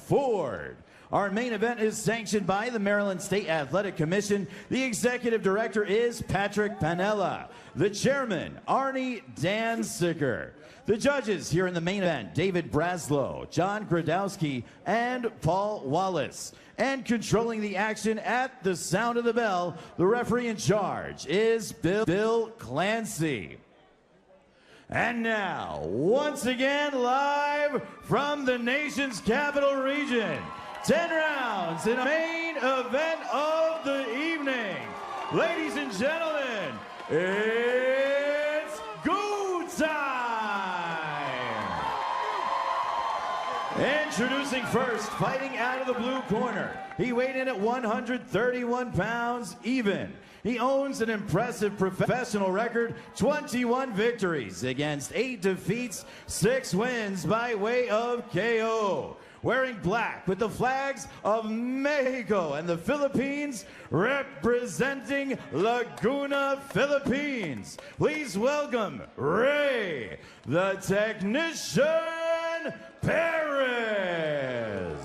Ford. Our main event is sanctioned by the Maryland State Athletic Commission. The executive director is Patrick Panella. The chairman, Arnie Danziger. The judges here in the main event, David Braslow, John Gradowski, and Paul Wallace. And controlling the action at the sound of the bell, the referee in charge is Bill Clancy. And now, once again, live from the nation's capital region, 10 rounds in a main event of the evening. Ladies and gentlemen, it's go time! Introducing first, fighting out of the blue corner. He weighed in at 131 pounds even. He owns an impressive professional record, 21 victories against 8 defeats, 6 wins by way of KO. Wearing black with the flags of Mexico and the Philippines, representing Laguna, Philippines. Please welcome Rey, the Technician Perez.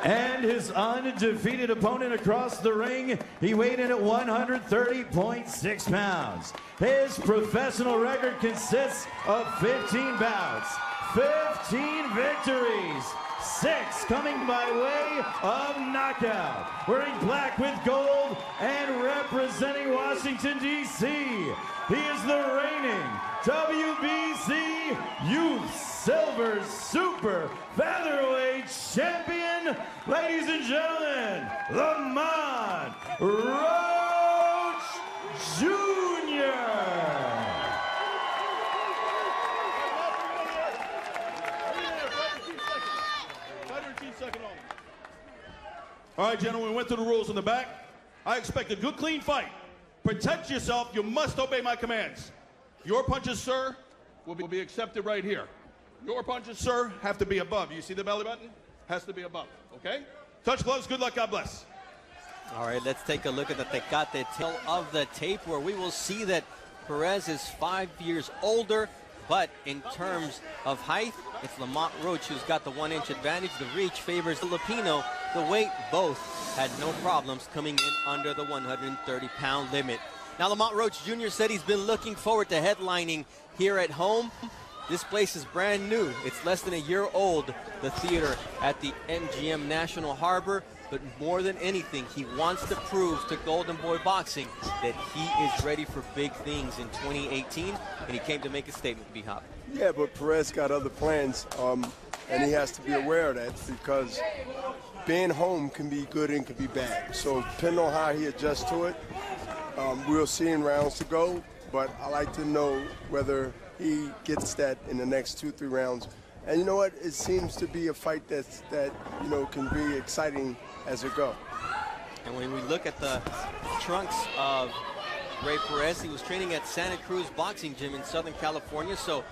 And his undefeated opponent across the ring, he weighed in at 130.6 pounds. His professional record consists of 15 bouts, 15 victories, 6 coming by way of knockout. Wearing black with gold and representing Washington, D.C., he is the reigning WBC Youth Silver Super Featherweight Champion, ladies and gentlemen, Lamont Roach Jr. All right, gentlemen, we went through the rules in the back. I expect a good, clean fight. Protect yourself. You must obey my commands. Your punches, sir, will be accepted right here. Your punches, sir, have to be above. You see the belly button? Has to be above, okay? Touch gloves. Good luck. God bless. All right, let's take a look at the Tecate tail of the tape, where we will see that Perez is 5 years older, but in terms of height, it's Lamont Roach who's got the 1-inch advantage. The reach favors the Filipino. The weight, both had no problems coming in under the 130-pound limit. Now, Lamont Roach Jr. said he's been looking forward to headlining here at home. This place is brand new. It's less than a year old, the theater at the MGM National Harbor. But more than anything, he wants to prove to Golden Boy Boxing that he is ready for big things in 2018, and he came to make a statement, B-Hop. Yeah, but Perez got other plans, and he has to be aware of that, because being home can be good and can be bad. So depending on how he adjusts to it, we'll see in rounds to go, but I like to know whether he gets that in the next 2-3 rounds. And you know what? It seems to be a fight that you know, can be exciting as it goes. And when we look at the trunks of Rey Perez, he was training at Santa Cruz Boxing Gym in Southern California, so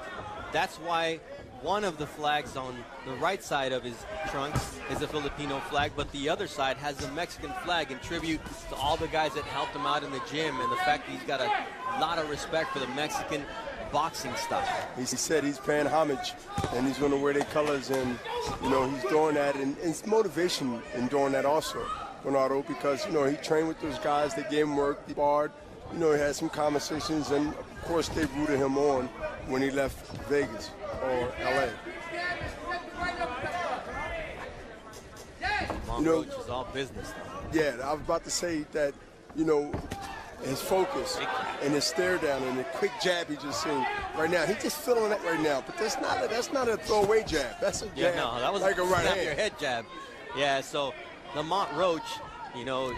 that's why one of the flags on the right side of his trunks is a Filipino flag, but the other side has a Mexican flag in tribute to all the guys that helped him out in the gym, and the fact that he's got a lot of respect for the Mexican boxing style. He said he's paying homage, and he's going to wear their colors, and you know, he's doing that, and it's motivation in doing that also, Bernardo, because you know, he trained with those guys, they gave him work, he barred, you know, he had some conversations, and of course they rooted him on when he left Vegas or LA. You know, Roach is all business though. Yeah, I was about to say that, you know, his focus and his stare down and the quick jab he just seen right now. He's just feeling it right now, but that's not a throwaway jab. That's a jab. Yeah, no, that was like a right hand. Your head jab. Yeah, so Lamont Roach, you know,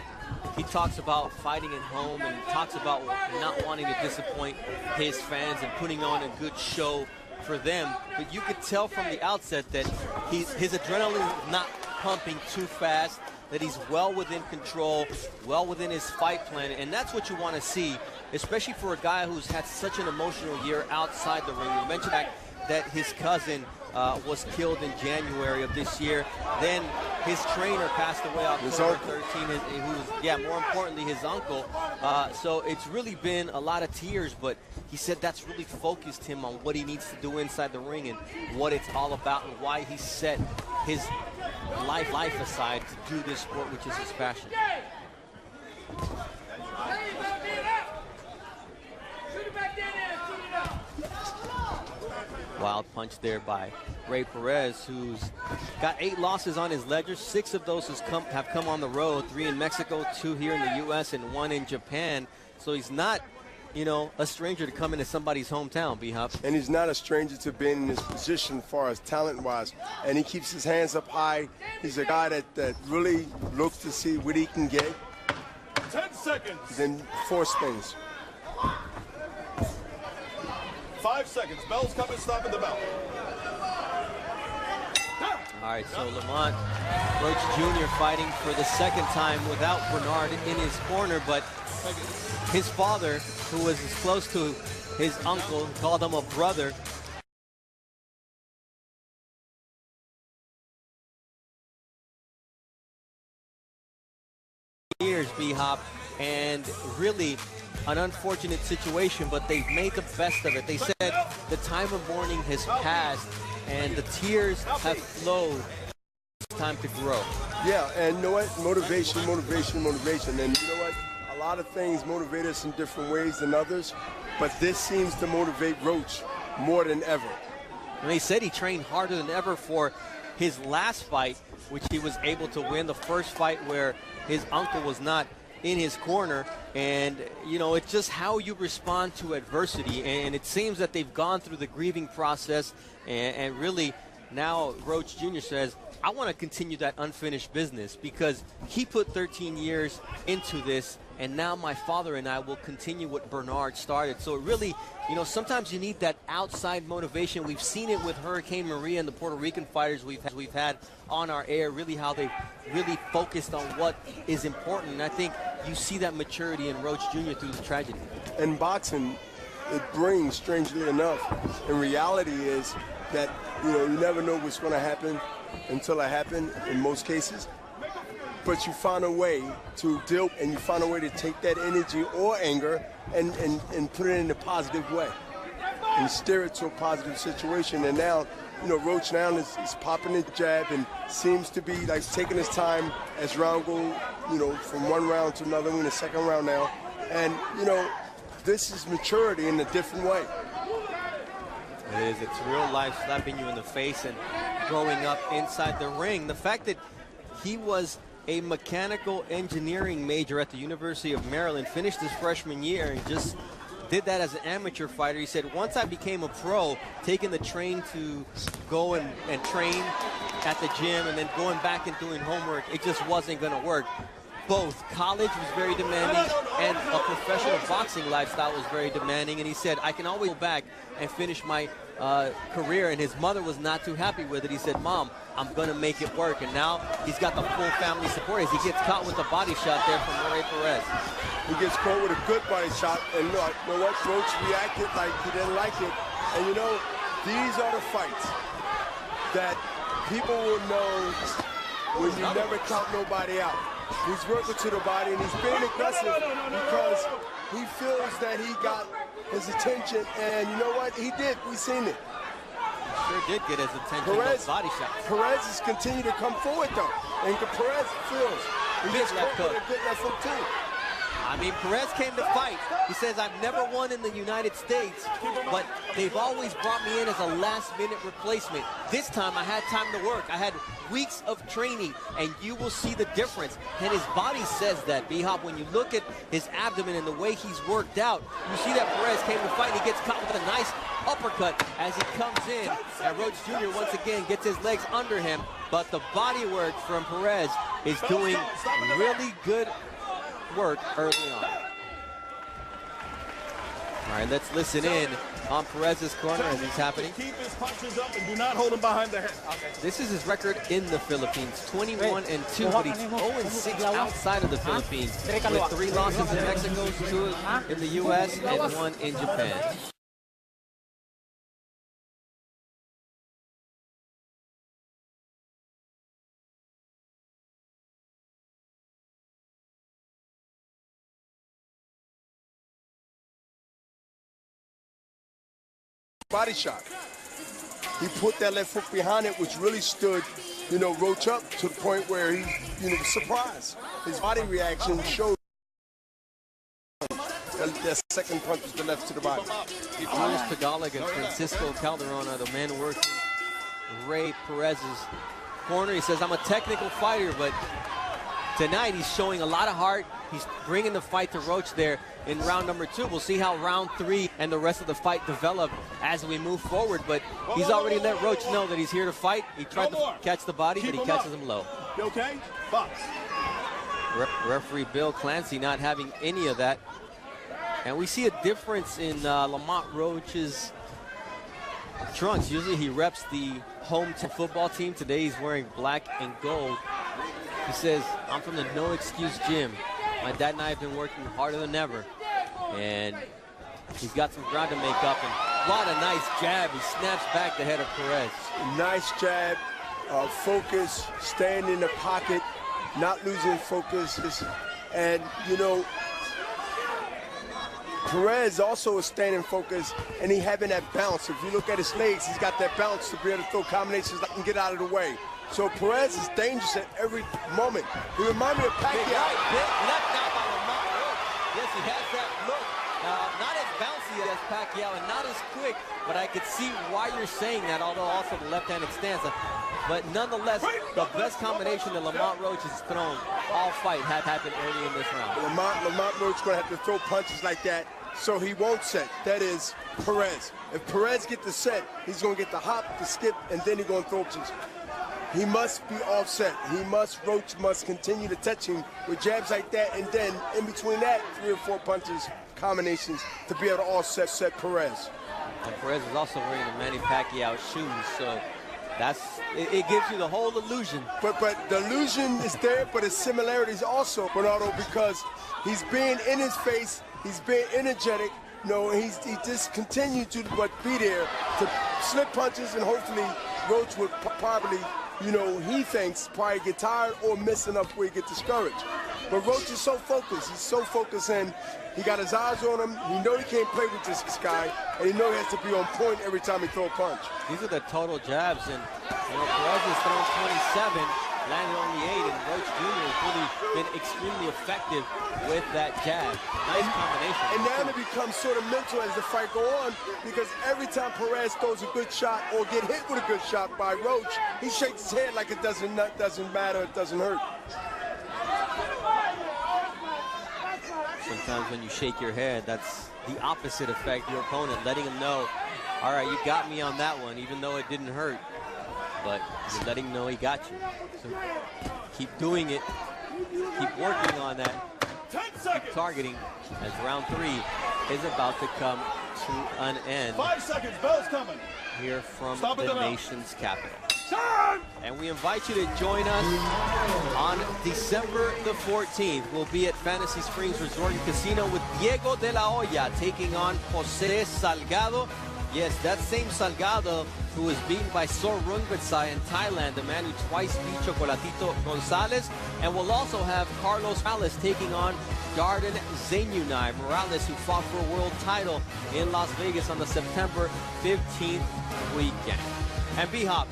he talks about fighting at home and talks about not wanting to disappoint his fans and putting on a good show for them. But you could tell from the outset that his adrenaline is not pumping too fast, that he's well within control, well within his fight plan, and that's what you want to see, especially for a guy who's had such an emotional year outside the ring. You mentioned that his cousin was killed in January of this year. Then his trainer passed away October 13, who was, more importantly, his uncle. So it's really been a lot of tears, but he said that's really focused him on what he needs to do inside the ring and what it's all about and why he set his life aside to do this sport, which is his passion. Wild punch there by Rey Perez, who's got 8 losses on his ledger. 6 of those have come on the road, 3 in Mexico, 2 here in the U.S., and 1 in Japan. So he's not, a stranger to come into somebody's hometown, B-Hop. And he's not a stranger to being in this position as far as talent-wise. And he keeps his hands up high. He's a guy that really looks to see what he can get. 10 seconds. Then force things. 5 seconds. Bell's coming, stopping the bell. All right, so Lamont Roach Jr. fighting for the second time without Bernard in his corner, but his father, who was as close to his uncle, called him a brother. Years, B-Hop, and really an unfortunate situation, but they've made the best of it. They said the time of mourning has passed and the tears have flowed. It's time to grow. Yeah, and you know what? Motivation. And you know what? A lot of things motivate us in different ways than others, but this seems to motivate Roach more than ever. And they said he trained harder than ever for his last fight, which he was able to win, the first fight where his uncle was not in his corner. And it's just how you respond to adversity, and it seems that they've gone through the grieving process, and really now Roach Jr. says, I want to continue that unfinished business because he put 13 years into this, and now my father and I will continue what Bernard started. So it really, sometimes you need that outside motivation. We've seen it with Hurricane Maria and the Puerto Rican fighters we've had on our air, really how they've really focused on what is important. And I think you see that maturity in Roach Jr. through the tragedy. And boxing, it brings, strangely enough, and reality is that, you never know what's going to happen until it happens in most cases. But you find a way to deal, and you find a way to take that energy or anger and put it in a positive way and steer it to a positive situation. And now, Roach now is popping his jab and seems to be like taking his time as round go, from one round to another. We're in the second round now. And, this is maturity in a different way. It is. It's real life slapping you in the face and growing up inside the ring. The fact that he was a mechanical engineering major at the University of Maryland, finished his freshman year and just did that as an amateur fighter. He said, once I became a pro, taking the train to go and train at the gym and then going back and doing homework, it just wasn't going to work. Both college was very demanding and a professional boxing lifestyle was very demanding, and he said, I can always go back and finish my career, and his mother was not too happy with it. He said, Mom, I'm going to make it work, and now he's got the full family support as he gets caught with a body shot there from Rey Perez. He gets caught with a good body shot, and you know what? Roach reacted like he didn't like it. And these are the fights that people will know when you never count nobody out. He's working to the body, and he's being aggressive because he feels that he got his attention, and you know what? He did. We've seen it. Sure did get his attention, those body shots. Perez has continued to come forward, though, and Perez feels he gets caught with a good left hook, too. I mean, Perez came to fight. He says, I've never won in the United States, but they've always brought me in as a last-minute replacement. This time, I had time to work. I had weeks of training, and you will see the difference. And his body says that, B-Hop. When you look at his abdomen and the way he's worked out, you see that Perez came to fight, and he gets caught with a nice uppercut as he comes in. And Roach Jr. once again gets his legs under him, but the body work from Perez is doing really good work early on. All right, let's listen in on Perez's corner as he's happening. Keep his punches up and do not hold him behind the head. This is his record in the Philippines, 21-2, but he's 0-6 outside of the Philippines, with 3 losses in Mexico, 2 in the U.S., and 1 in Japan. body shot. He put that left hook behind it, which really stood, Roach up to the point where he, was surprised. His body reaction showed that second punch was the left to the body. Jules Tagalog and Francisco Calderon are the men working Rey Perez's corner. He says, I'm a technical fighter, but tonight he's showing a lot of heart. He's bringing the fight to Roach there in round number 2. We'll see how round 3 and the rest of the fight develop as we move forward, but he's already let Roach know that he's here to fight. He tried to catch the body, but he catches him low. You okay? Box. Referee Bill Clancy not having any of that. And we see a difference in Lamont Roach's trunks. Usually he reps the home football team. Today he's wearing black and gold. He says, I'm from the No Excuse Gym. My dad and I have been working harder than ever. And he's got some ground to make up. And what a nice jab. He snaps back the head of Perez. Nice jab, focus, staying in the pocket, not losing focus. And, Perez also is staying in focus, and he having that bounce. If you look at his legs, he's got that bounce to be able to throw combinations that can get out of the way. So Perez is dangerous at every moment. He reminds me of Pacquiao. Big right, big left now by Lamont Roach. Yes, he has that look. Not as bouncy as Pacquiao and not as quick, but I could see why you're saying that, although also the left-handed stance. But nonetheless, the best combination that Lamont Roach has thrown all fight had happened early in this round. Lamont Roach going to have to throw punches like that so he won't set. That is Perez. If Perez gets the set, he's going to get the hop, the skip, and then he's going to throw punches. He must be offset. Roach must continue to touch him with jabs like that, and then in between that, 3 or 4 punches, combinations to be able to offset Perez. And Perez is also wearing the Manny Pacquiao shoes, so it gives you the whole illusion. But the illusion is there, but its similarities also, Bernardo, because he's being in his face, he's being energetic. He just continued to be there to slip punches, and hopefully Roach would probably, he thinks probably get tired or miss enough where he get discouraged. But Roach is so focused. He's so focused, and he got his eyes on him. He know he can't play with this guy, and he know he has to be on point every time he throw a punch. These are the total jabs, and Perez has thrown 27, landed only 8, and Roach Jr. has really been extremely effective with that jab. Nice combination. And now it becomes sort of mental as the fight go on, because every time Perez throws a good shot or get hit with a good shot by Roach, he shakes his head like it doesn't matter, it doesn't hurt. Sometimes when you shake your head, that's the opposite effect. Your opponent letting him know, all right, you got me on that one, even though it didn't hurt. But you're letting him know he got you. So keep doing it. Keep working on that. 10 seconds. Keep targeting as round 3 is about to come to an end. 5 seconds. Bell's coming. Here from Stop the nation's capital. And we invite you to join us on December the 14th. We'll be at Fantasy Springs Resort and Casino with Diego de la Hoya taking on Jose Salgado. Yes, that same Salgado who was beaten by Sor Rungvisai in Thailand, the man who twice beat Chocolatito Gonzalez. And we'll also have Carlos Morales taking on Darden Zainyunai. Morales, who fought for a world title in Las Vegas on the September 15th weekend. And B-Hop,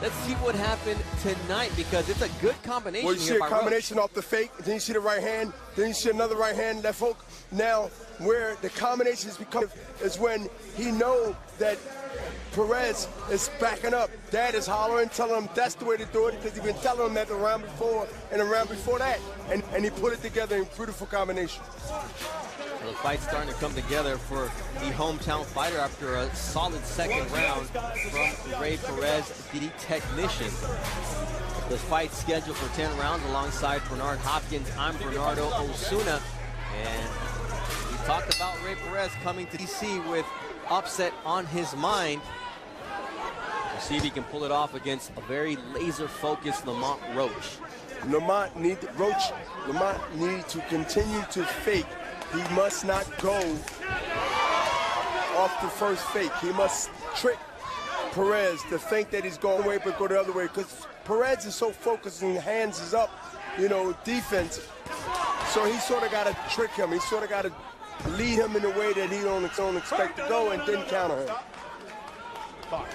let's see what happened tonight, because it's a good combination. Well, you see a combination off the fake, then you see the right hand, then you see another right hand, left hook. Now, where the combinations become is when he know that Perez is backing up. Dad is hollering, telling him that's the way to do it, because he's been telling him that the round before and the round before that. And he put it together in beautiful combination. So the fight's starting to come together for the hometown fighter after a solid second round from Rey Perez, the technician. The fight's scheduled for 10 rounds alongside Bernard Hopkins. I'm Bernardo Osuna. And we talked about Rey Perez coming to DC with upset on his mind. We'll see if he can pull it off against a very laser-focused Lamont Roach. Lamont need to continue to fake. He must not go off the first fake. He must trick Perez to think that he's going away but go the other way, because Perez is so focused and hands is up, defense. So he sort of got to trick him. He sort of got to lead him in a way that he don't expect to go and then counter him. box.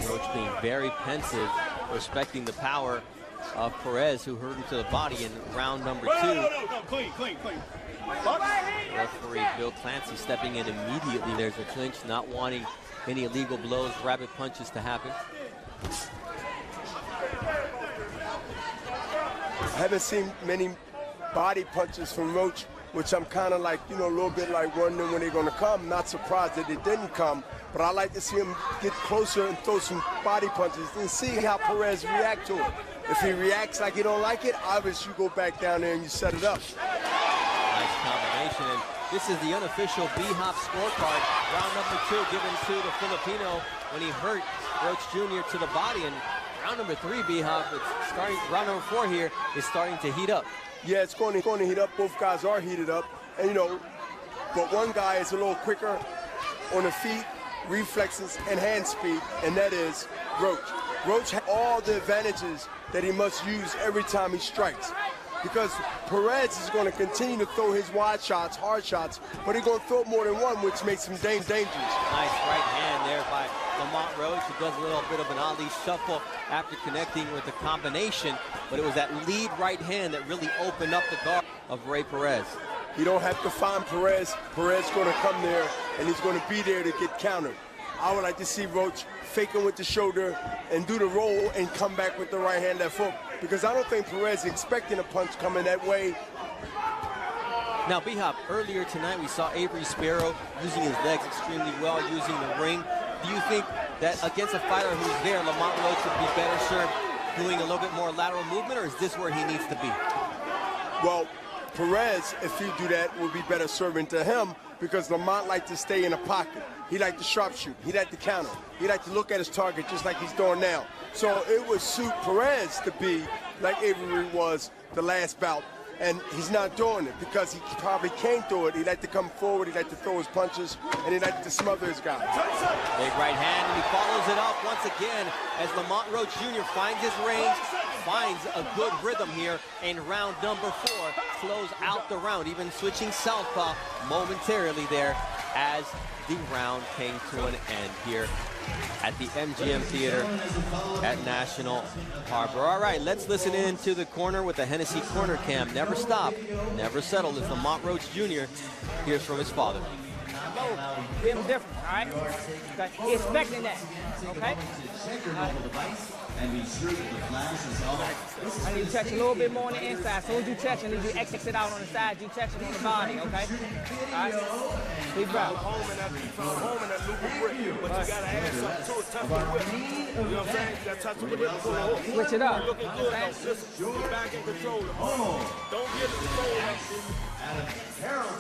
Roach being very pensive, respecting the power of Perez, who hurt him to the body in round number 2. No, clean. Box. Referee Bill Clancy stepping in immediately. There's a clinch, not wanting any illegal blows, rapid punches to happen. I haven't seen many body punches from Roach, which I'm kind of like, you know, a little bit like wondering when they're going to come. Not surprised that it didn't come, but I like to see him get closer and throw some body punches and see how Perez react to it. If he reacts like he don't like it, obviously you go back down there and you set it up. Nice combination, and this is the unofficial B-Hop scorecard. Round number 2 given to the Filipino when he hurt Roach Jr. to the body, and round number 3, B-Hop, it's starting. Round number 4 here is starting to heat up. Yeah, it's going to heat up. Both guys are heated up, and you know, but one guy is a little quicker on the feet, reflexes, and hand speed, and that is Roach. Roach has all the advantages that he must use every time he strikes, because Perez is going to continue to throw his wide shots, hard shots, but he's going to throw more than one, which makes him dangerous. Nice right hand there by Lamont Roach, who does a little bit of an Ali shuffle after connecting with the combination, but it was that lead right hand that really opened up the guard of Rey Perez. You don't have to find Perez. Perez going to come there, and he's going to be there to get countered. I would like to see Roach faking with the shoulder and do the roll and come back with the right hand, left hook, because I don't think Perez is expecting a punch coming that way. Now, B-Hop, earlier tonight we saw Avery Sparrow using his legs extremely well, using the ring. Do you think that against a fighter who's there, Lamont Roach would be better served doing a little bit more lateral movement, or is this where he needs to be? Well, Perez, if he do that, would be better serving to him, because Lamont likes to stay in a pocket. He likes to sharpshoot. He likes to counter. He likes to look at his target just like he's doing now. So it would suit Perez to be like Avery was the last bout. And he's not doing it because he probably can't do it. He like to come forward, he like to throw his punches, and he like to smother his guy. Big right hand, and he follows it up once again as Lamont Roach Jr. finds his range, finds a good rhythm here in round number 4. Close out the round, even switching southpaw momentarily there as the round came to an end here at the MGM Theater at National Harbor. All right, let's listen in to the corner with the Hennessy corner cam. Never stop, never settle as Lamont Roach Jr. hears from his father. Him different, all right? Okay. He's expecting that, okay? I need to touch a little bit more on the inside. As soon as you touch it, you exit out on the side, you touch it on the body, okay? All right? Deep breath. Home in that loop of brick, but you gotta add something to it, touch the whip. You know what I'm saying? You gotta touch the whip before the hook. Switch it up. Looking good, though. Listen, get back in control. Don't get the control up.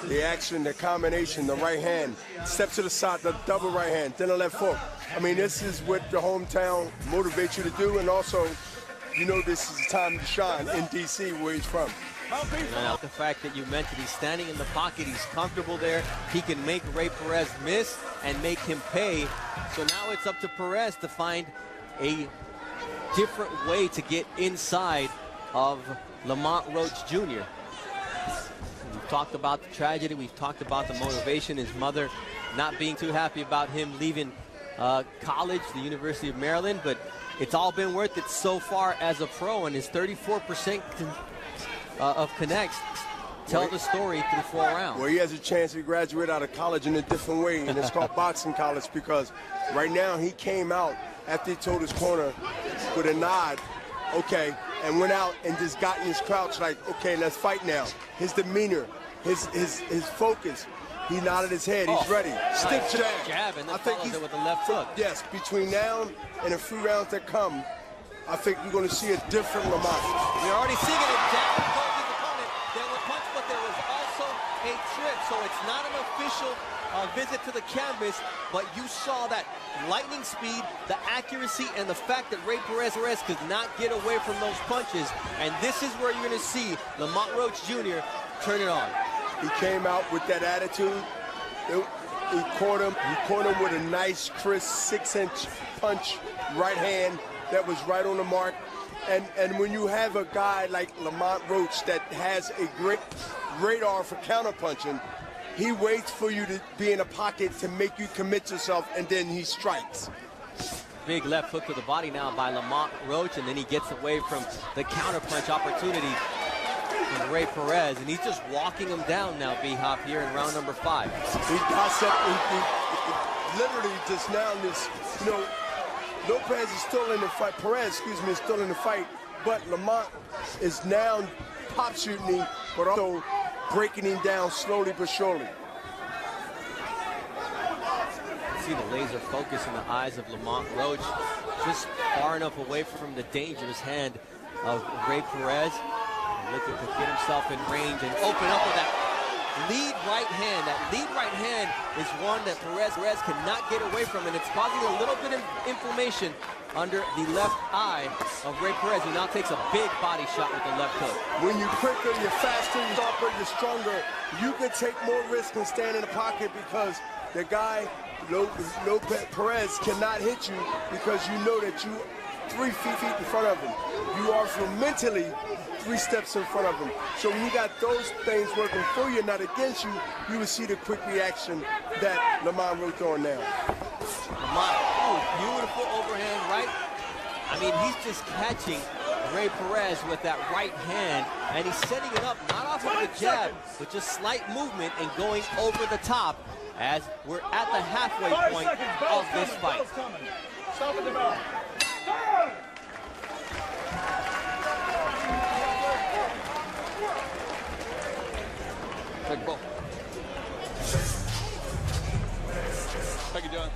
The action, the combination, the right hand, step to the side, the double right hand, then a left hook. I mean, this is what the hometown motivates you to do, and also, you know, this is the time to shine in D.C., where he's from. Now, the fact that you mentioned he's standing in the pocket, he's comfortable there. He can make Rey Perez miss and make him pay. So now it's up to Perez to find a different way to get inside of Lamont Roach Jr. We've talked about the tragedy. We've talked about the motivation. His mother not being too happy about him leaving college, the University of Maryland, but it's all been worth it so far as a pro, and his 34% of connects tell the story through 4 rounds. Well, he has a chance to graduate out of college in a different way, and it's called boxing college, because right now he came out after he told his corner with a nod, okay, and went out and just got in his crouch like, okay, let's fight now. His demeanor, his focus, he nodded his head, he's ready. Stick jab, and then follows it with the left hook. Yes, between now and a few rounds that come, I think we're going to see a different Lamont. We're already seeing it. Jab goes his opponent. There was punch, but there was also a trip, so it's not an official visit to the canvas, but you saw that lightning speed, the accuracy, and the fact that Rey Perez could not get away from those punches, and this is where you're going to see Lamont Roach Jr. turn it on. He came out with that attitude. He caught him with a nice, crisp 6-inch punch, right hand that was right on the mark. And when you have a guy like Lamont Roach that has a great radar for counterpunching, he waits for you to be in a pocket to make you commit yourself, and then he strikes. Big left hook to the body now by Lamont Roach, and then he gets away from the counterpunch opportunity from Rey Perez, and he's just walking him down now, B-Hop, here in round number 5. He dissected, literally just now this, you know, Lopez is still in the fight, Perez, excuse me, is still in the fight, but Lamont is now pop shooting him, but also breaking him down slowly but surely. See the laser focus in the eyes of Lamont Roach, just far enough away from the dangerous hand of Rey Perez, looking to get himself in range and open up with that lead right hand. That lead right hand is one that Perez cannot get away from, and it's causing a little bit of inflammation under the left eye of Rey Perez, who now takes a big body shot with the left hook. When you're quicker, you're faster, you're sharper, you're stronger, you can take more risk and stand in the pocket because the guy, Lopez Perez, cannot hit you because you know that you 3 feet in front of him. You are mentally 3 steps in front of him. So when you got those things working for you, not against you, you will see the quick reaction that Lamont Roach on now. Lamont, beautiful overhand right. I mean, he's just catching Rey Perez with that right hand, and he's setting it up not off of the jab, but just slight movement and going over the top as we're at the halfway point of this fight. Stop at the bell. Good ball. Thank you, John.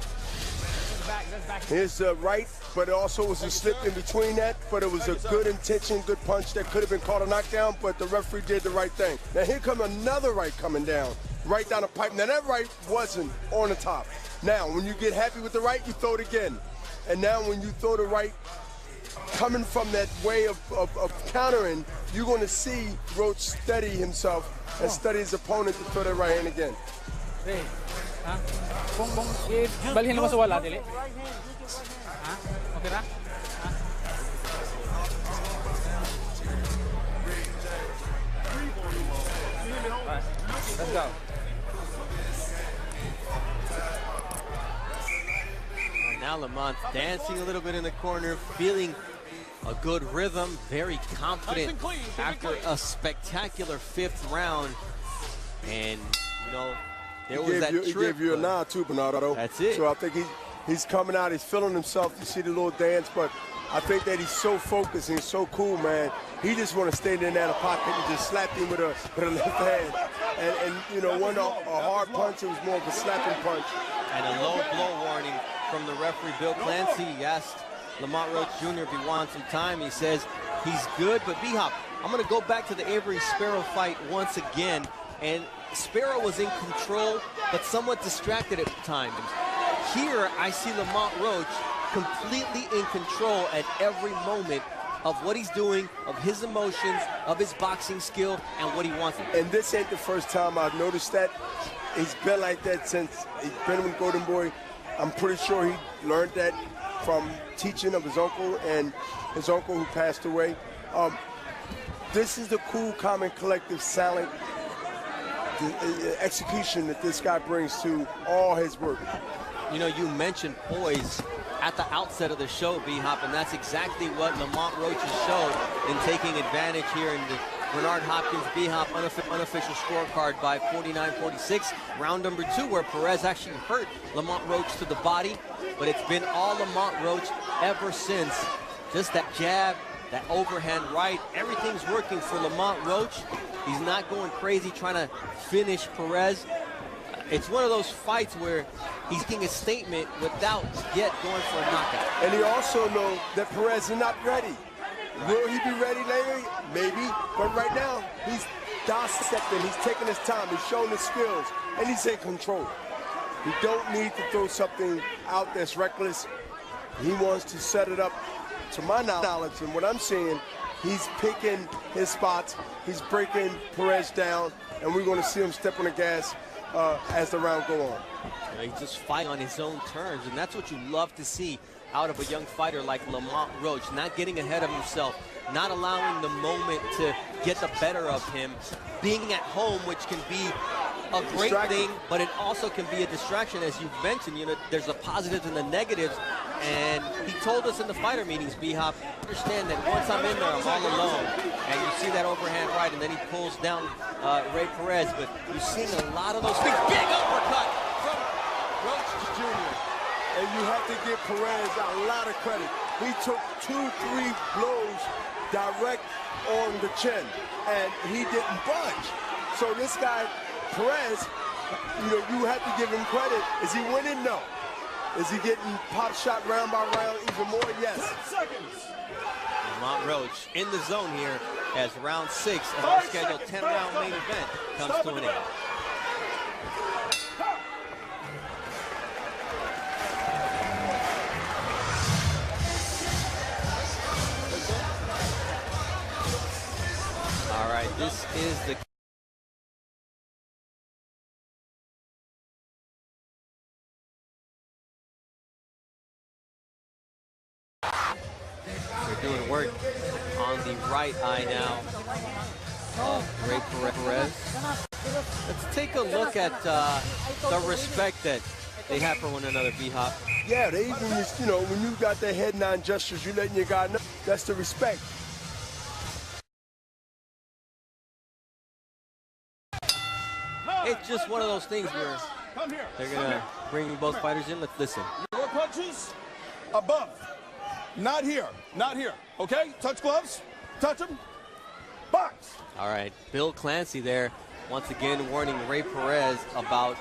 Here's the right, but it also was a slip in between that, but it was a good intention, good punch that could have been called a knockdown, but the referee did the right thing. Now here comes another right coming down, right down the pipe. Now that right wasn't on the top. Now, when you get happy with the right, you throw it again. And now when you throw the right coming from that way of countering, you're going to see Roach steady himself and steady his opponent to throw that right hand again. Hey, ha? Balhin mo sa wala, dili? Ha? Okay na? Ha? Right. Let's go. Now Lamont's dancing a little bit in the corner, feeling a good rhythm, very confident after a spectacular 5th round. And, you know, there was that trip. He gave you a nod too, Bernardo. That's it. So I think he's coming out, he's feeling himself. You see the little dance, but I think that he's so focused and he's so cool, man. He just want to stay in that pocket and just slap him with a left hand. And you know, a hard punch, it was more of a slapping punch. And a low blow warning from the referee, Bill Clancy. He asked Lamont Roach Jr. if he wanted some time. He says he's good, but B-Hop, I'm going to go back to the Avery Sparrow fight once again. And Sparrow was in control, but somewhat distracted at times. Here, I see Lamont Roach completely in control at every moment of what he's doing, of his emotions, of his boxing skill, and what he wants. And this ain't the first time I've noticed that. He's been like that since he's been with Golden Boy. I'm pretty sure he learned that from teaching of his uncle and his uncle who passed away. This is the cool, calm, and collective silent execution that this guy brings to all his work. You know, you mentioned poise at the outset of the show, B-Hop, and that's exactly what Lamont Roach has showed in taking advantage here in the Bernard Hopkins B-Hop unofficial scorecard by 49-46. Round number 2, where Perez actually hurt Lamont Roach to the body, but it's been all Lamont Roach ever since. Just that jab, that overhand right, everything's working for Lamont Roach. He's not going crazy trying to finish Perez. It's one of those fights where he's making a statement without yet going for a knockout. And he also knows that Perez is not ready. Will he be ready later? Maybe. But right now, he's dissecting. He's taking his time. He's showing his skills. And he's in control. He don't need to throw something out that's reckless. He wants to set it up, to my knowledge, and what I'm seeing, he's picking his spots. He's breaking Perez down. And we're going to see him step on the gas as the round go on. You know, he's just fighting on his own terms, and that's what you love to see out of a young fighter like Lamont Roach, not getting ahead of himself, not allowing the moment to get the better of him, being at home, which can be a great thing, but it also can be a distraction, as you've mentioned. You know, there's the positives and the negatives. And he told us in the fighter meetings, B-Hop, understand that once I'm in there, I'm all alone. And you see that overhand right, and then he pulls down Rey Perez. But you've seen a lot of those things. Big uppercut from Roach Jr. And you have to give Perez a lot of credit. He took 2-3 blows direct on the chin, and he didn't budge. So this guy, Perez, you know, you have to give him credit. Is he winning? No. Is he getting pop shot round by round even more? Yes. 10 seconds. Lamont Roach in the zone here as round 6 of our scheduled 10-round main event comes to an end. All right, this is the they're doing work on the right eye now of Rey Perez. Let's take a look at the respect that they have for one another, B-Hop. Yeah, they even, you know, when you got their head nod gestures, you letting your guy know that's the respect. It's just one of those things where they're gonna bring both fighters in. Let's listen. Your punches above. Not here. Not here. Okay? Touch gloves. Touch them. Box. All right, Bill Clancy there, once again warning Rey Perez about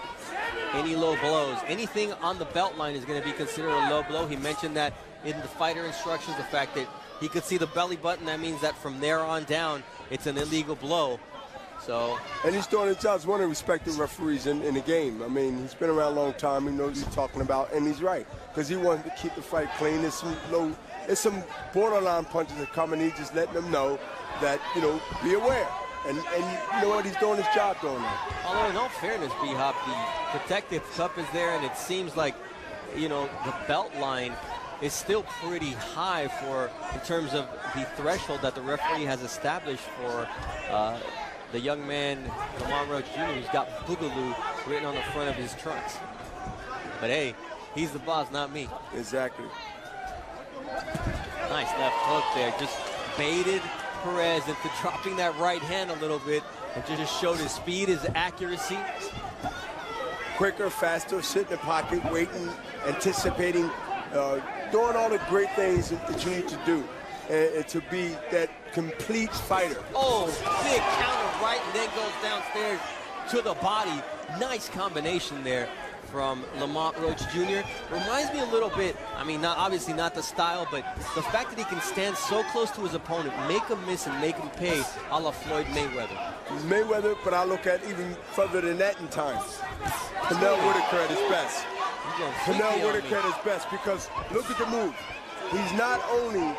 any low blows. Anything on the belt line is going to be considered a low blow. He mentioned that in the fighter instructions, the fact that he could see the belly button, that means that from there on down, it's an illegal blow. So, and he's doing his job. He's one of the respected referees in the game. I mean, he's been around a long time. He knows what he's talking about, and he's right, because he wants to keep the fight clean. There's some borderline punches that come, and he's just letting them know that, you know, be aware. And you know what, he's doing his job doing that. Although in all fairness, B-Hop, the protective cup is there, and it seems like, you know, the belt line is still pretty high in terms of the threshold that the referee has established for the young man, Lamont Roach Jr., who's got Boogaloo written on the front of his trunks. But hey, he's the boss, not me. Exactly. Nice left hook there, just baited Perez into dropping that right hand a little bit and just showed his speed, his accuracy. Quicker, faster, sit in the pocket, waiting, anticipating, doing all the great things that you need to do to be that complete fighter. Oh, big counter right, and then goes downstairs to the body. Nice combination there from Lamont Roach Jr. Reminds me a little bit, I mean, obviously not the style, but the fact that he can stand so close to his opponent, make him miss and make him pay, a la Floyd Mayweather. He's Mayweather, but I look at even further than that in time. Canelo Whitaker at his best. Canelo Whitaker at his best, because look at the move. He's not only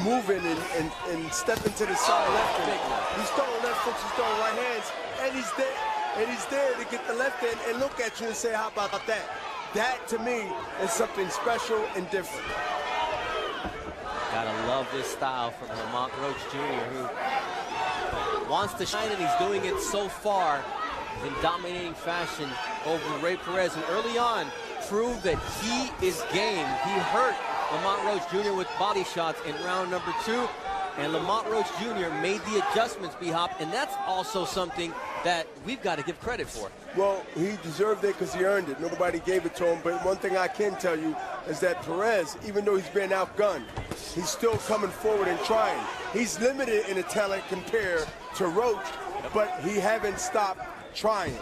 moving and stepping to the side left hand. He's throwing left hooks, he's throwing right hands, and he's there. And he's there to get the left hand and look at you and say, how about that? That, to me, is something special and different. Gotta love this style from Lamont Roach Jr., who wants to shine, and he's doing it so far in dominating fashion over Rey Perez, who early on proved that he is game. He hurt Lamont Roach Jr. with body shots in round number 2. And Lamont Roach Jr. made the adjustments, B-Hop, and that's also something that we've got to give credit for. Well, he deserved it because he earned it. Nobody gave it to him. But one thing I can tell you is that Perez, even though he's been outgunned, he's still coming forward and trying. He's limited in a talent compared to Roach, but he haven't stopped trying.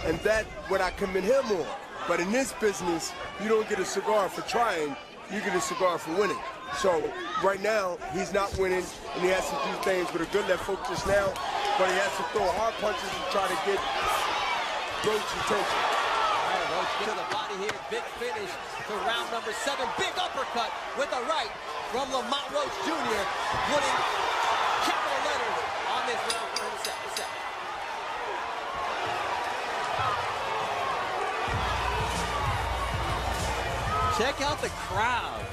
And that's what I commend him on. But in this business, you don't get a cigar for trying, you get a cigar for winning. So right now, he's not winning, and he has to do things with a good left hook just now, but he has to throw hard punches to try to get Roach's attention. All right, Roach to the body here, big finish to round number 7. Big uppercut with a right from Lamont Roach Jr., putting capital letters on this round for himself. Check out the crowd.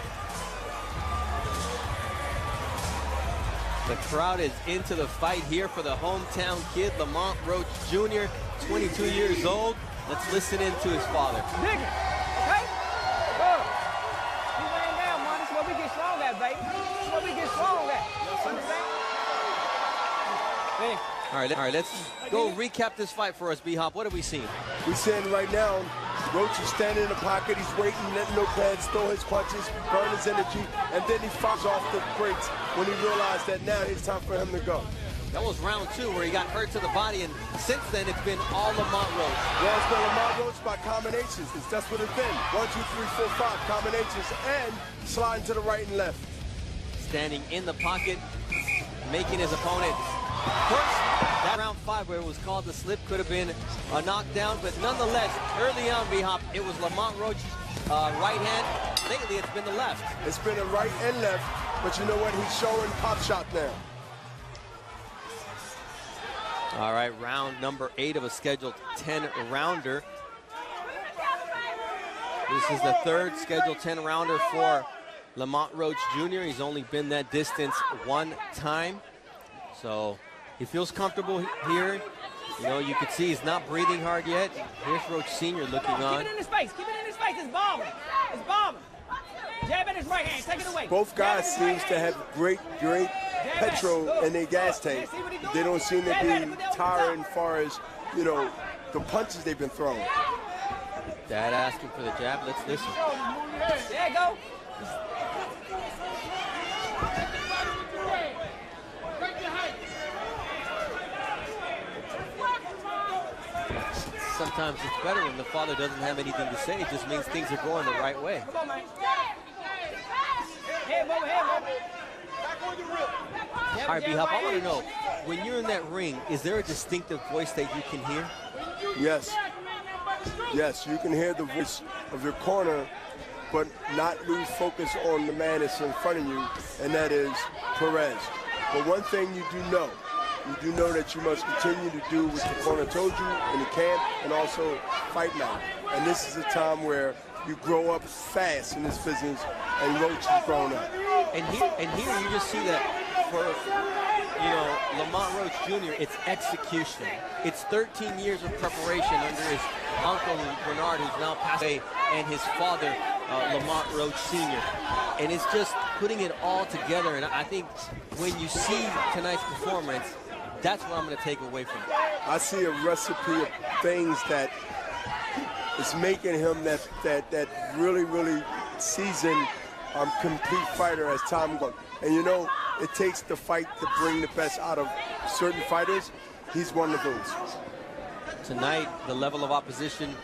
The crowd is into the fight here for the hometown kid, Lamont Roach Jr. 22 years old. Let's listen in to his father. Dig it. Okay? Good. He laying down, man. This is where we get strong at, baby. This is where we get strong at. You understand? Big. All right, let's go recap this fight for us, B-Hop. What have we seen? We're seeing right now, Roach is standing in the pocket. He's waiting, letting no pads throw his punches, burn his energy, and then he fires off the brakes when he realized that now it's time for him to go. That was round 2 where he got hurt to the body, and since then it's been all Lamont Roach. Well, it's been Lamont Roach by combinations. That's what it's been. 1, 2, 3, 4, 5 combinations, and sliding to the right and left. Standing in the pocket, making his opponent first. That round 5 where it was called the slip could have been a knockdown, but nonetheless, early on, B-Hop, it was Lamont Roach's right hand. Lately, it's been the left. It's been a right and left, but you know what? He's showing pop shot now. All right, round number 8 of a scheduled 10-rounder. This is the 3rd scheduled 10-rounder for Lamont Roach Jr. He's only been that distance 1 time. So he feels comfortable here. You know, you can see he's not breathing hard yet. Here's Roach Sr. looking on. Keep it in his face. Keep it in his face. It's bombing. It's bombing. Jab in his right hand. Take it away. Both guys seems to have great petrol in their gas tank. They don't seem to be tired as far as, you know, the punches they've been throwing. Dad asking for the jab. Let's listen. There you go. Sometimes it's better when the father doesn't have anything to say. It just means things are going the right way. Come on, man. Head over, head over. All right, B-Hop, I want to know, when you're in that ring, is there a distinctive voice that you can hear? Yes. Yes, you can hear the voice of your corner, but not lose focus on the man that's in front of you, and that is Perez. But one thing you do know that you must continue to do what the corner told you in the camp and also fight now. And this is a time where you grow up fast in this business, and Roach is grown up. And here you just see that for, you know, Lamont Roach Jr., it's execution. It's 13 years of preparation under his uncle, Bernard, who's now passed away, and his father, Lamont Roach Sr. And it's just putting it all together. And I think when you see tonight's performance, that's what I'm going to take away from it. I see a recipe of things that is making him that really seasoned, complete fighter as time goes. And you know, it takes the fight to bring the best out of certain fighters. He's one of those. Tonight, the level of opposition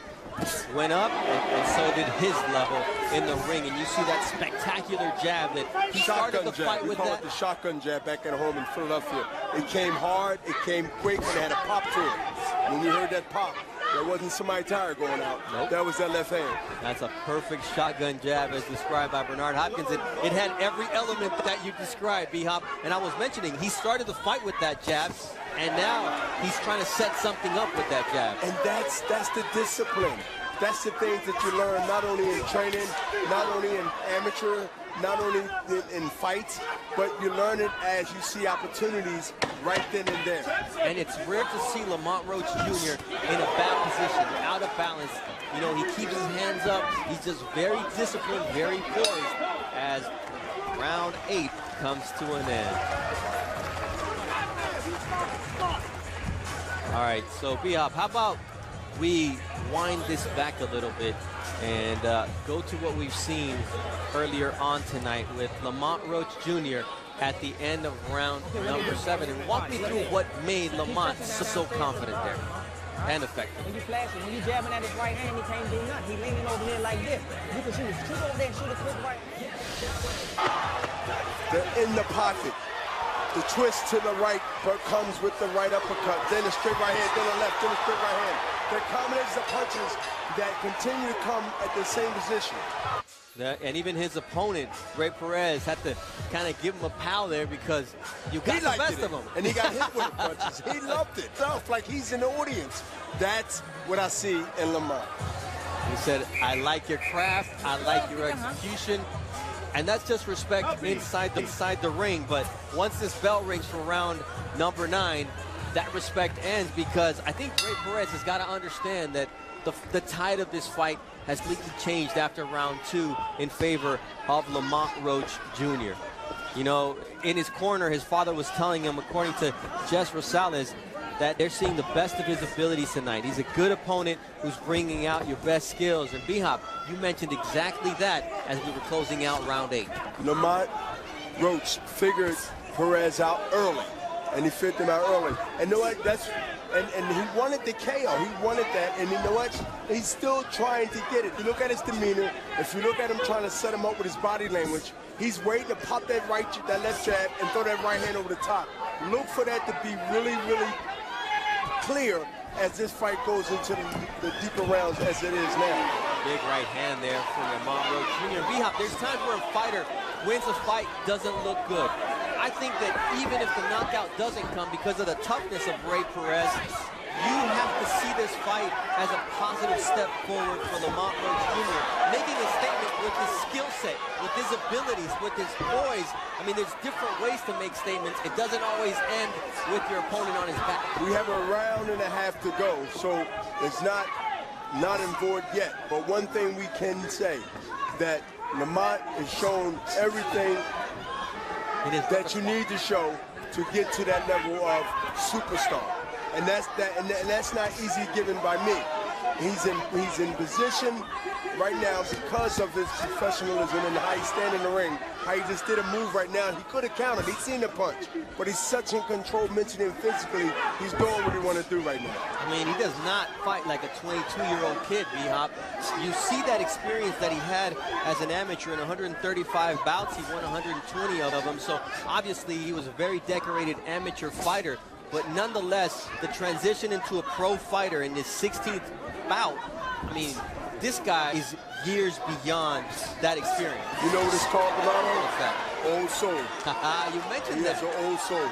went up, and so did his level in the ring. And you see that spectacular jab that he started the fight with. We call it the shotgun jab back at home in Philadelphia. It came hard, it came quick, and it had a pop to it. When we heard that pop, there wasn't somebody tired going out. Nope. That was that left hand. That's a perfect shotgun jab as described by Bernard Hopkins. It had every element that you described, B-Hop. And I was mentioning, he started the fight with that jab, and now he's trying to set something up with that jab. And that's the discipline. That's the things that you learn not only in training, not only in amateur, not only in fights, but you learn it as you see opportunities right then and there. And it's rare to see Lamont Roach Jr. in a bad position, out of balance. You know, he keeps his hands up. He's just very disciplined, very poised as round 8 comes to an end. All right, so B-Hop, how about we wind this back a little bit and go to what we've seen earlier on tonight with Lamont Roach Jr. at the end of round number 7, and walk me through what made Lamont so confident there and effective. When you flashing, when you jabbing at his right hand, he can't do nothing. He leaning over here like this. You can shoot over there and shoot a quick right hand. They're in the pocket. The twist to the right comes with the right uppercut, then a straight right hand, then a left, then a straight right hand. They're combinations of punches that continue to come at the same position. And even his opponent, Rey Perez, had to kind of give him a pow there because you got the best of him. And he got hit with the punches. He loved it. Felt like he's in the audience. That's what I see in Lamont. He said, I like your craft, I like your execution. And that's just respect inside the ring. But once this bell rings for round number 9, that respect ends, because I think Rey Perez has got to understand that the tide of this fight has completely changed after round 2 in favor of Lamont Roach Jr. You know, in his corner, his father was telling him, according to Jess Rosales, that they're seeing the best of his abilities tonight. He's a good opponent who's bringing out your best skills. And B-Hop, you mentioned exactly that as we were closing out round 8. Lamont Roach figured Perez out early, and he figured him out early. And you know what? And he wanted the KO. He wanted that, and you know what? He's still trying to get it. You look at his demeanor. If you look at him trying to set him up with his body language, he's waiting to pop that left jab and throw that right hand over the top. Look for that to be really, really clear as this fight goes into the deeper rounds as it is now. Big right hand there from Lamont Roach Jr. B-Hop, there's times where a fighter wins a fight, doesn't look good. I think that even if the knockout doesn't come because of the toughness of Rey Perez, you have to see this fight as a positive step forward for Lamont Roach Jr., making a statement with his skill set, with his abilities, with his poise. I mean, there's different ways to make statements. It doesn't always end with your opponent on his back. We have a round and a half to go, so it's not in void yet. But one thing we can say, that Lamont has shown everything that you need to show to get to that level of superstar. And that's not easy given by me. He's in position right now because of his professionalism and how he stand in the ring. How he just did a move right now. He could have countered. He's seen the punch, but he's such in control mentally and physically. He's doing what he want to do right now. I mean, he does not fight like a 22-year-old kid, B-Hop. You see that experience that he had as an amateur in 135 bouts. He won 120 of them. So obviously he was a very decorated amateur fighter. But nonetheless, the transition into a pro fighter in his 16th bout, I mean, this guy is years beyond that experience. You know what it's called, Milano? What's that? Old soul. You mentioned that. He has an old soul.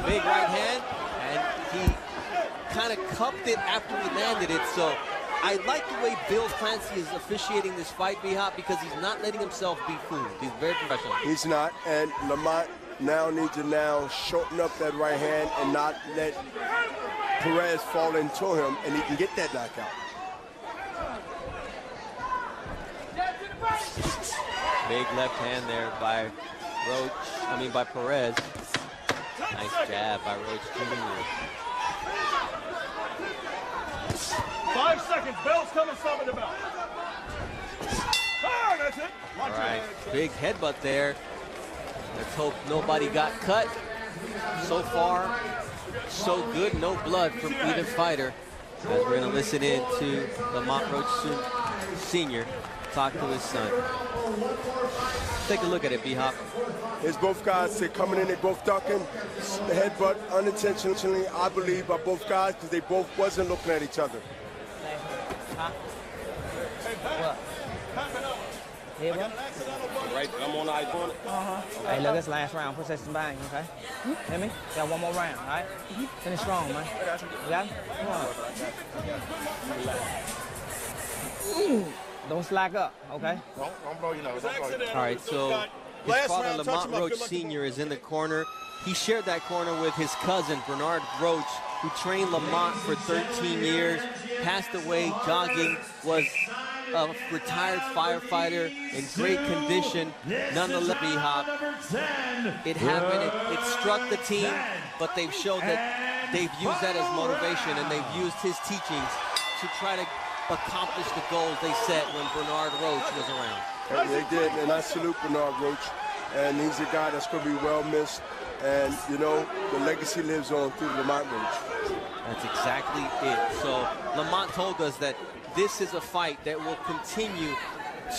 Big right hand, and he kind of cupped it after he landed it. So I like the way Bill Clancy is officiating this fight, B-Hop, because he's not letting himself be fooled. He's very professional. He's not, and Lamont now needs to shorten up that right hand and not let Perez fall into him, and he can get that knockout. Big left hand there by by Perez. Nice jab by Roach Jr. 5 seconds. Bell's coming, stopping the bell. Ah, that's it. All right, big headbutt there. Let's hope nobody got cut. So far, so good. No blood from either fighter. As we're going to listen in to Lamont Roach Sr. talk to his son. Take a look at it, B-Hop. Here's both guys. They're coming in. They're both ducking. The headbutt unintentionally, I believe, by both guys because they both wasn't looking at each other. Huh? What? Here, what? Right, I'm on the icon. Hey, look, it's last round. Put some bang, okay? Hear me? Got one more round, all right? Finish strong, man. You got it? Come on. Don't slack up, okay? Don't blow, you know. All right, so his father, Lamont Roach Sr., is in the corner. He shared that corner with his cousin, Bernard Roach, who trained Lamont for 13 years, passed away jogging, was a retired firefighter in great condition. Nonetheless, B-Hop, it happened. It struck the team, but they've showed that they've used that as motivation, and they've used his teachings to try to accomplish the goals they set when Bernard Roach was around. And they did, and I salute Bernard Roach. And he's a guy that's going to be well missed. And, you know, the legacy lives on through Lamont Roach. That's exactly it. So Lamont told us that this is a fight that will continue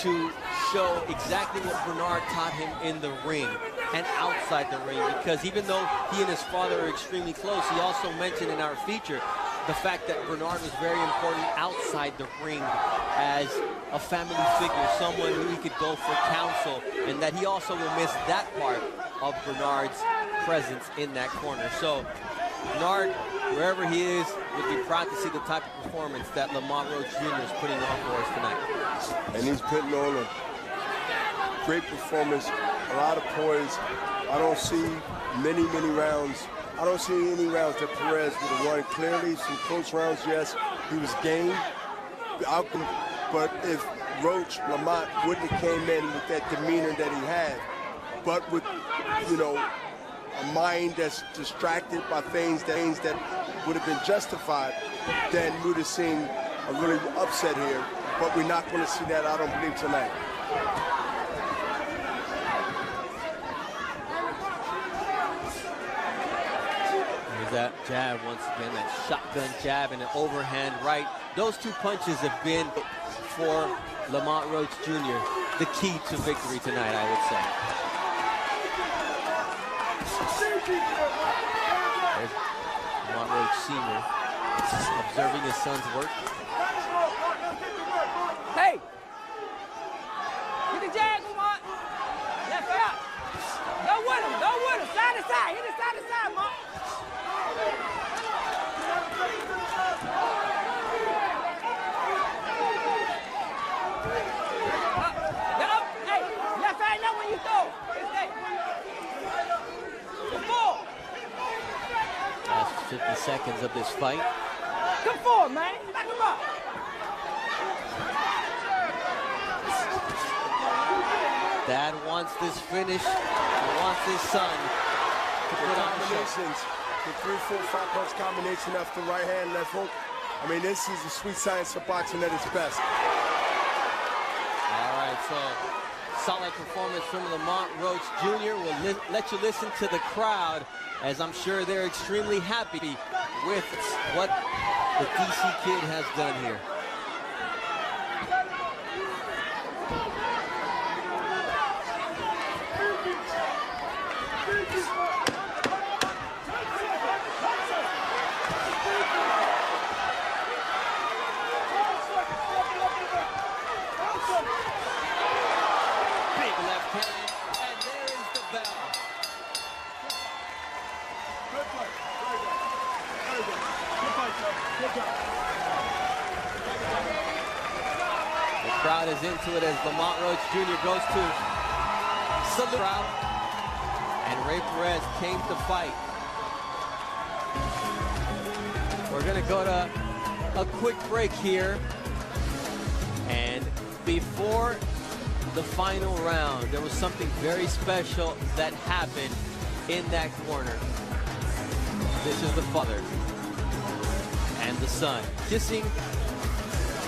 to show exactly what Bernard taught him in the ring and outside the ring. Because even though he and his father are extremely close, he also mentioned in our feature the fact that Bernard was very important outside the ring as a family figure, someone who he could go for counsel, and that he also will miss that part of Bernard's presence in that corner. So Nard, wherever he is, would be proud to see the type of performance that Lamont Roach Jr. is putting on for us tonight. And he's putting on a great performance, a lot of poise. I don't see many rounds. I don't see any rounds that Perez would have won clearly. Some close rounds, yes, he was game. But if Lamont wouldn't have came in with that demeanor that he had, but with, you know, a mind that's distracted by things that would have been justified, then we would have seen a really upset here. But we're not going to see that, I don't believe, tonight. There's that jab once again, that shotgun jab and an overhand right. Those two punches have been, for Lamont Roach Jr., the key to victory tonight, I would say. There's Lamont Roach Sr. observing his son's work. Hey! Get the jag, Lamont. Left it up. Go with him. Go with him. Side to side. Hit it side to side, Lamont. Get up. Hey, left hand up when you throw. Last 50 seconds of this fight. Come forward, man. Back him up. Dad wants this finish. He wants his son to put on the Combinations, the 3, 4, 5 punch combination after right hand, left hook. I mean, this is the sweet science of boxing at its best. All right, so solid performance from Lamont Roach Jr. We'll let you listen to the crowd, as I'm sure they're extremely happy with what the DC kid has done here. The crowd is into it as Lamont Roach Jr. goes to salute the crowd. And Rey Perez came to fight. We're going to go to a quick break here. And before the final round, there was something very special that happened in that corner. This is the father and the son kissing,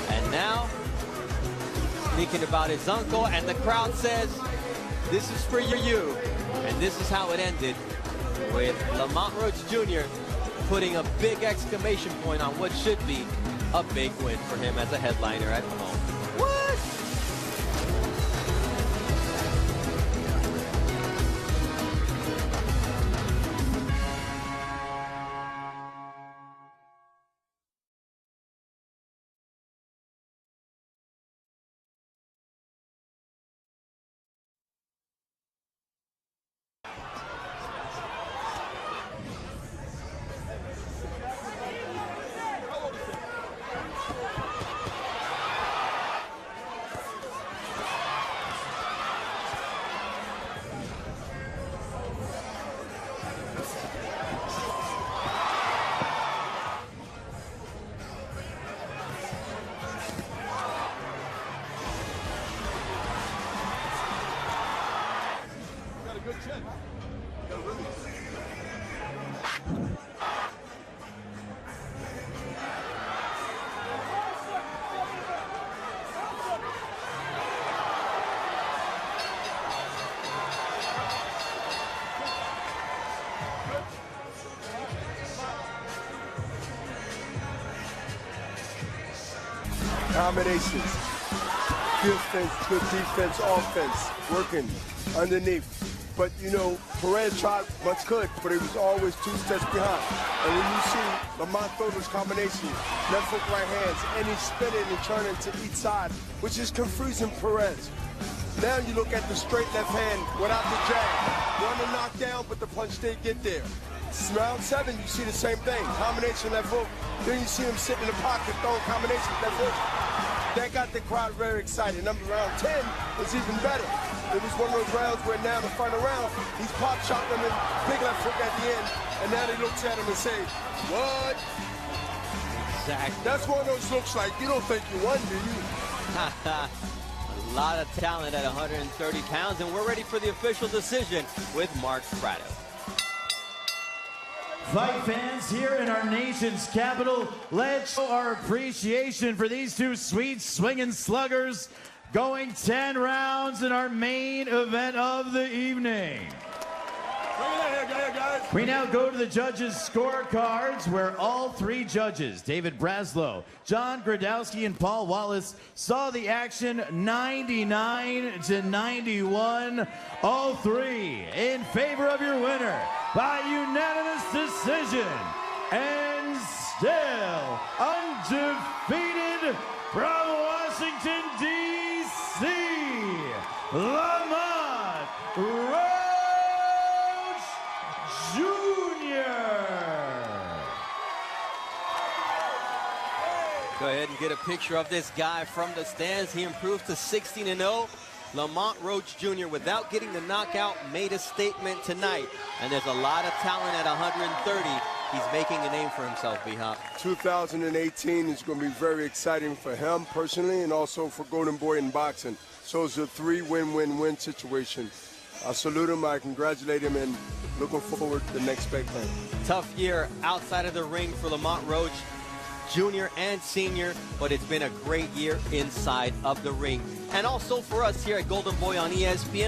and now thinking about his uncle, and the crowd says, this is for you. And this is how it ended, with Lamont Roach Jr. putting a big exclamation point on what should be a big win for him as a headliner at home. What? Combinations, good offense, good defense, offense, working underneath. But, you know, Perez tried much could, but he was always 2 steps behind. And when you see Lamont throw this combination, left hook, right hands, and he's spinning and turning to each side, which is confusing Perez. Now you look at the straight left hand without the jab. Wanted to knock down, but the punch did get there. Round 7, you see the same thing. Combination left hook. Then you see him sitting in the pocket throwing combination left hook. That got the crowd very excited. Round 10 was even better. It was one of those rounds where now the final round, he's pop shotting him and big left hook at the end. And now he looks at him and say, what? Exactly. That's one of those looks like, you don't think you won, do you? A lot of talent at 130 pounds, and we're ready for the official decision with Mark Prado. Fight fans here in our nation's capital, let's show our appreciation for these two sweet swinging sluggers going 10 rounds in our main event of the evening. We now go to the judges' scorecards, where all 3 judges, David Braslow, John Gradowski, and Paul Wallace, saw the action 99-91. All 3 in favor of your winner by unanimous decision, and still undefeated from Washington, D.C., Lamont Roach Jr. Go ahead and get a picture of this guy from the stands. He improved to 16-0. Lamont Roach Jr., without getting the knockout, made a statement tonight. And there's a lot of talent at 130. He's making a name for himself, B-Hop. 2018 is going to be very exciting for him personally and also for Golden Boy in boxing. So it's a 3 win-win-win situation. I salute him, I congratulate him, and looking forward to the next big thing. Tough year outside of the ring for Lamont Roach, junior and senior, but it's been a great year inside of the ring. And also for us here at Golden Boy on ESPN.